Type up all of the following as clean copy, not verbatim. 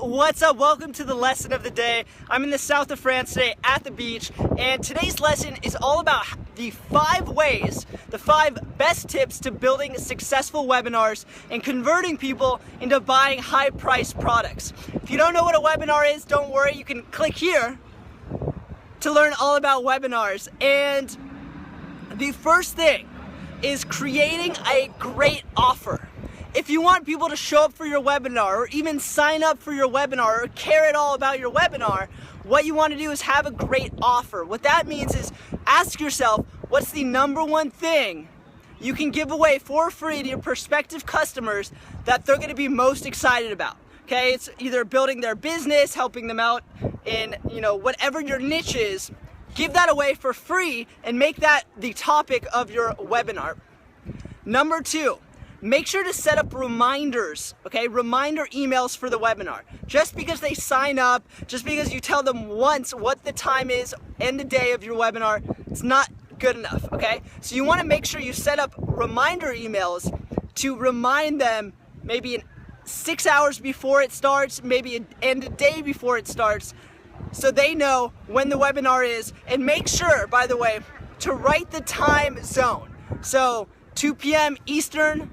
What's up? Welcome to the lesson of the day. I'm in the south of France today at the beach, and today's lesson is all about the 5 best tips to building successful webinars and converting people into buying high-priced products. If you don't know what a webinar is, don't worry, you can click here to learn all about webinars. And the first thing is creating a great offer. If you want people to show up for your webinar or even sign up for your webinar or care at all about your webinar, what you want to do is have a great offer. What that means is ask yourself, what's the #1 thing you can give away for free to your prospective customers that they're going to be most excited about? Okay, it's either building their business, helping them out in, whatever your niche is. Give that away for free and make that the topic of your webinar. Number 2, make sure to set up reminders, okay? Reminder emails for the webinar. Just because they sign up, just because you tell them once what the time is and the day of your webinar, it's not good enough, okay? So you want to make sure you set up reminder emails to remind them maybe 6 hours before it starts, maybe a day before it starts, so they know when the webinar is. And make sure, by the way, to write the time zone. So 2 p.m. Eastern,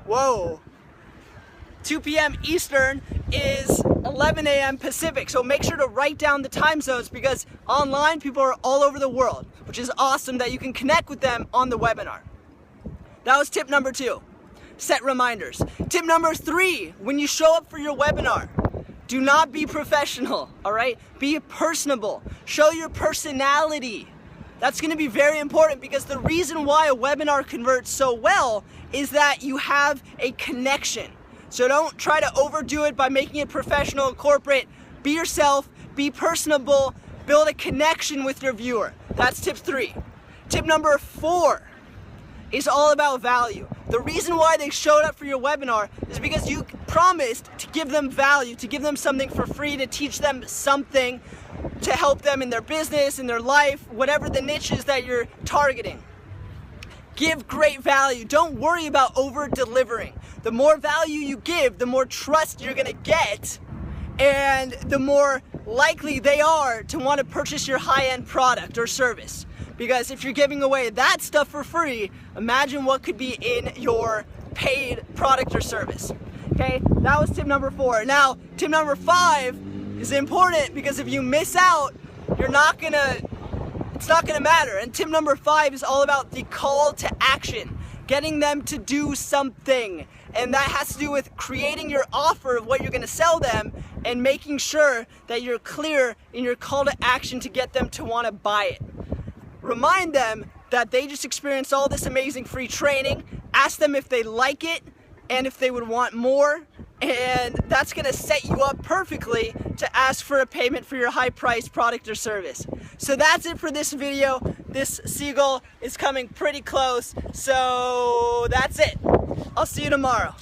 2 p.m. Eastern is 11 a.m. Pacific. So make sure to write down the time zones, because online people are all over the world, which is awesome that you can connect with them on the webinar. That was tip number 2, set reminders. Tip number 3, when you show up for your webinar, do not be professional, all right? Be personable, show your personality. That's going to be very important, because the reason why a webinar converts so well is that you have a connection. So don't try to overdo it by making it professional and corporate. Be yourself, be personable, build a connection with your viewer. That's tip 3. Tip number 4 is all about value. The reason why they showed up for your webinar is because you promised to give them value, to give them something for free, to teach them something to help them in their business, in their life, whatever the niche is that you're targeting. Give great value. Don't worry about over-delivering. The more value you give, the more trust you're gonna get, and the more likely they are to want to purchase your high-end product or service. Because if you're giving away that stuff for free, imagine what could be in your paid product or service. Okay, that was tip number 4. Now, tip number 5 is important, because if you miss out, it's not gonna matter. And tip number 5 is all about the call to action, getting them to do something. And that has to do with creating your offer of what you're gonna sell them and making sure that you're clear in your call to action to get them to wanna buy it. Remind them that they just experienced all this amazing free training. Ask them if they like it and if they would want more. And that's gonna set you up perfectly to ask for a payment for your high-priced product or service. So that's it for this video. This seagull is coming pretty close, so that's it. I'll see you tomorrow.